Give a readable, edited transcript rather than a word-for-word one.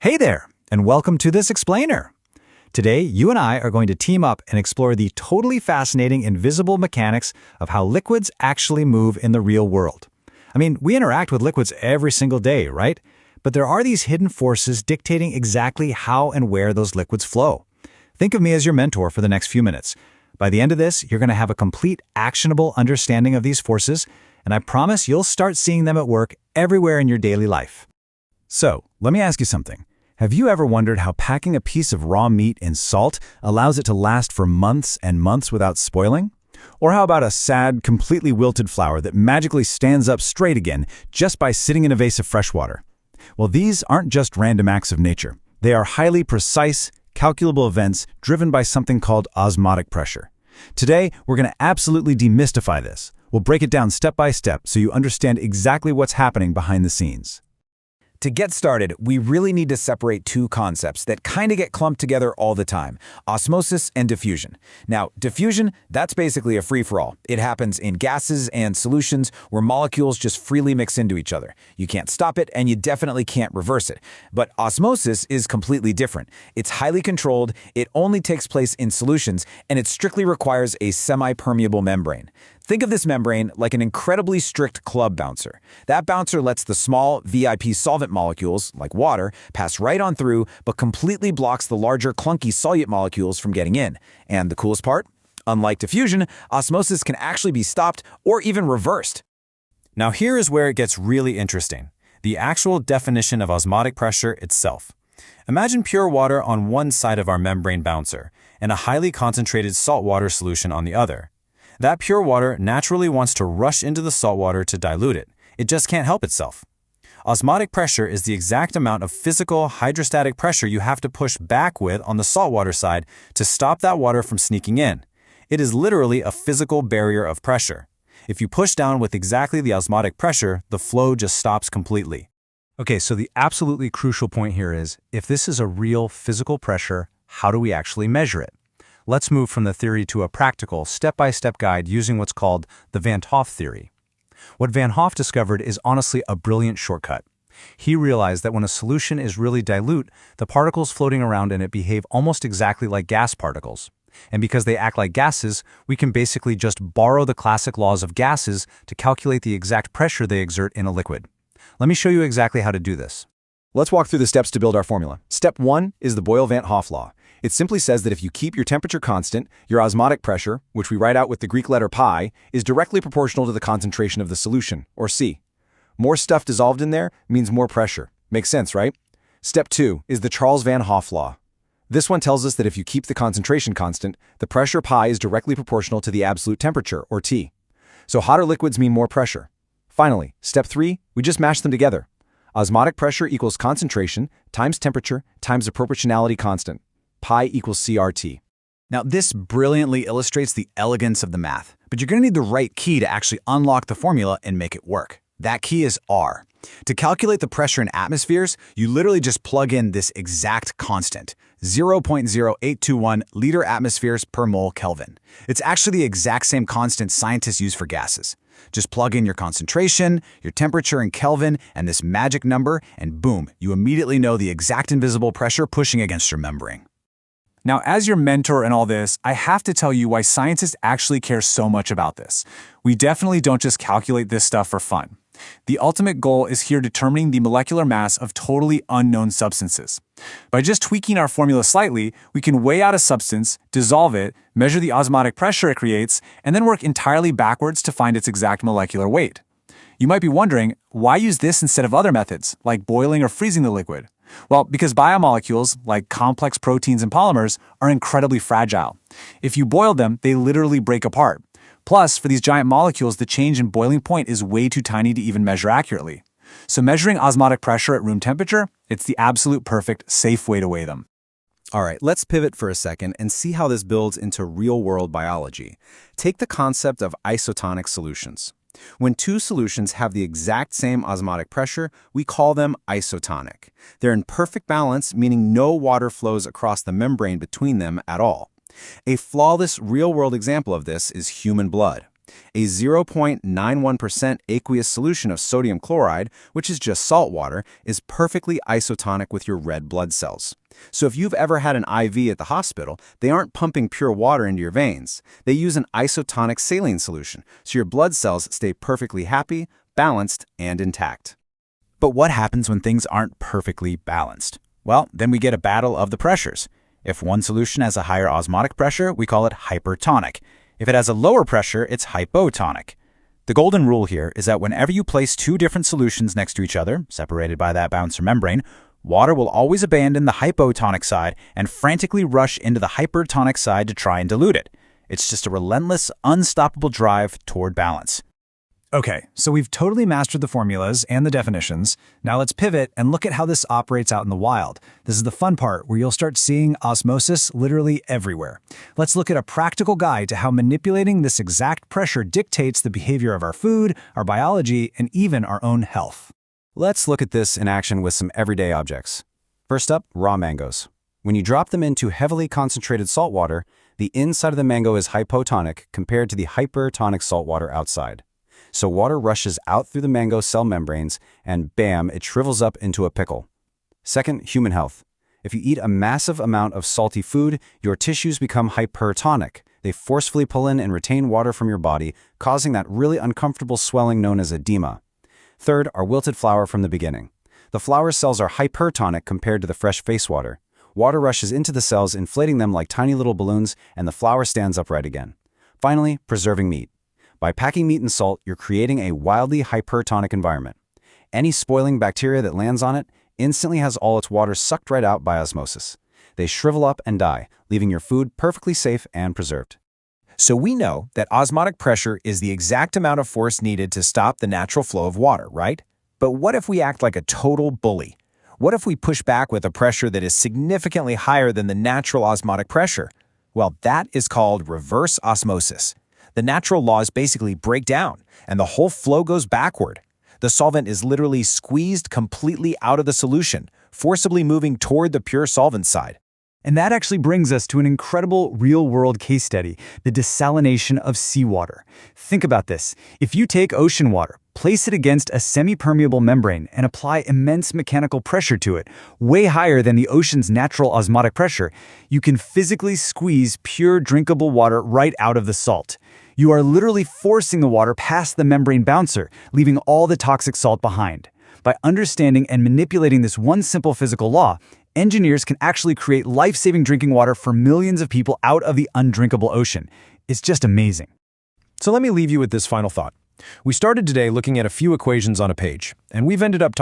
Hey there, and welcome to this explainer. Today, you and I are going to team up and explore the totally fascinating invisible mechanics of how liquids actually move in the real world. I mean, we interact with liquids every single day, right? But there are these hidden forces dictating exactly how and where those liquids flow. Think of me as your mentor for the next few minutes. By the end of this, you're going to have a complete, actionable understanding of these forces, and I promise you'll start seeing them at work everywhere in your daily life. So, let me ask you something. Have you ever wondered how packing a piece of raw meat in salt allows it to last for months and months without spoiling? Or how about a sad, completely wilted flower that magically stands up straight again just by sitting in a vase of fresh water? Well, these aren't just random acts of nature. They are highly precise, calculable events driven by something called osmotic pressure. Today, we're going to absolutely demystify this. We'll break it down step by step so you understand exactly what's happening behind the scenes. To get started, we really need to separate two concepts that kind of get clumped together all the time: osmosis and diffusion. Now, diffusion, that's basically a free-for-all. It happens in gases and solutions where molecules just freely mix into each other. You can't stop it, and you definitely can't reverse it. But osmosis is completely different. It's highly controlled, it only takes place in solutions, and it strictly requires a semi-permeable membrane. Think of this membrane like an incredibly strict club bouncer. That bouncer lets the small VIP solvent molecules, like water, pass right on through, but completely blocks the larger clunky solute molecules from getting in. And the coolest part? Unlike diffusion, osmosis can actually be stopped or even reversed. Now here is where it gets really interesting: the actual definition of osmotic pressure itself. Imagine pure water on one side of our membrane bouncer and a highly concentrated saltwater solution on the other. That pure water naturally wants to rush into the salt water to dilute it. It just can't help itself. Osmotic pressure is the exact amount of physical hydrostatic pressure you have to push back with on the saltwater side to stop that water from sneaking in. It is literally a physical barrier of pressure. If you push down with exactly the osmotic pressure, the flow just stops completely. Okay, so the absolutely crucial point here is, if this is a real physical pressure, how do we actually measure it? Let's move from the theory to a practical, step-by-step guide using what's called the Van 't Hoff theory. What Van 't Hoff discovered is honestly a brilliant shortcut. He realized that when a solution is really dilute, the particles floating around in it behave almost exactly like gas particles. And because they act like gases, we can basically just borrow the classic laws of gases to calculate the exact pressure they exert in a liquid. Let me show you exactly how to do this. Let's walk through the steps to build our formula. Step 1 is the Boyle-Van 't Hoff law. It simply says that if you keep your temperature constant, your osmotic pressure, which we write out with the Greek letter pi, is directly proportional to the concentration of the solution, or C. More stuff dissolved in there means more pressure. Makes sense, right? Step 2 is the Charles-Van Hoff law. This one tells us that if you keep the concentration constant, the pressure pi is directly proportional to the absolute temperature, or T. So hotter liquids mean more pressure. Finally, step 3, we just mash them together. Osmotic pressure equals concentration times temperature times the proportionality constant. Pi equals CRT. Now, this brilliantly illustrates the elegance of the math, but you're going to need the right key to actually unlock the formula and make it work. That key is R. To calculate the pressure in atmospheres, you literally just plug in this exact constant, 0.0821 liter atmospheres per mole Kelvin. It's actually the exact same constant scientists use for gases. Just plug in your concentration, your temperature in Kelvin, and this magic number, and boom, you immediately know the exact invisible pressure pushing against your membrane. Now, as your mentor in all this, I have to tell you why scientists actually care so much about this. We definitely don't just calculate this stuff for fun. The ultimate goal is here determining the molecular mass of totally unknown substances. By just tweaking our formula slightly, we can weigh out a substance, dissolve it, measure the osmotic pressure it creates, and then work entirely backwards to find its exact molecular weight. You might be wondering, why use this instead of other methods, like boiling or freezing the liquid? Well, because biomolecules, like complex proteins and polymers, are incredibly fragile. If you boil them, they literally break apart. Plus, for these giant molecules, the change in boiling point is way too tiny to even measure accurately. So measuring osmotic pressure at room temperature, it's the absolute perfect, safe way to weigh them. All right, let's pivot for a second and see how this builds into real-world biology. Take the concept of isotonic solutions. When two solutions have the exact same osmotic pressure, we call them isotonic. They're in perfect balance, meaning no water flows across the membrane between them at all. A flawless real-world example of this is human blood. A 0.91% aqueous solution of sodium chloride, which is just salt water, is perfectly isotonic with your red blood cells. So if you've ever had an IV at the hospital, they aren't pumping pure water into your veins. They use an isotonic saline solution, so your blood cells stay perfectly happy, balanced, and intact. But what happens when things aren't perfectly balanced? Well, then we get a battle of the pressures. If one solution has a higher osmotic pressure, we call it hypertonic. If it has a lower pressure, it's hypotonic. The golden rule here is that whenever you place two different solutions next to each other, separated by that bouncer membrane, water will always abandon the hypotonic side and frantically rush into the hypertonic side to try and dilute it. It's just a relentless, unstoppable drive toward balance. Okay, so we've totally mastered the formulas and the definitions. Now let's pivot and look at how this operates out in the wild. This is the fun part where you'll start seeing osmosis literally everywhere. Let's look at a practical guide to how manipulating this exact pressure dictates the behavior of our food, our biology, and even our own health. Let's look at this in action with some everyday objects. First up, raw mangoes. When you drop them into heavily concentrated salt water, the inside of the mango is hypotonic compared to the hypertonic salt water outside. So water rushes out through the mango cell membranes and bam, it shrivels up into a pickle. Second, human health. If you eat a massive amount of salty food, your tissues become hypertonic. They forcefully pull in and retain water from your body, causing that really uncomfortable swelling known as edema. Third, our wilted flour from the beginning. The flour cells are hypertonic compared to the fresh face water. Water rushes into the cells, inflating them like tiny little balloons, and the flour stands upright again. Finally, preserving meat. By packing meat in salt, you're creating a wildly hypertonic environment. Any spoiling bacteria that lands on it instantly has all its water sucked right out by osmosis. They shrivel up and die, leaving your food perfectly safe and preserved. So we know that osmotic pressure is the exact amount of force needed to stop the natural flow of water, right? But what if we act like a total bully? What if we push back with a pressure that is significantly higher than the natural osmotic pressure? Well, that is called reverse osmosis. The natural laws basically break down, and the whole flow goes backward. The solvent is literally squeezed completely out of the solution, forcibly moving toward the pure solvent side. And that actually brings us to an incredible real-world case study, the desalination of seawater. Think about this. If you take ocean water, place it against a semi-permeable membrane, and apply immense mechanical pressure to it, way higher than the ocean's natural osmotic pressure, you can physically squeeze pure drinkable water right out of the salt. You are literally forcing the water past the membrane bouncer, leaving all the toxic salt behind. By understanding and manipulating this one simple physical law, engineers can actually create life-saving drinking water for millions of people out of the undrinkable ocean. It's just amazing. So let me leave you with this final thought. We started today looking at a few equations on a page, and we've ended up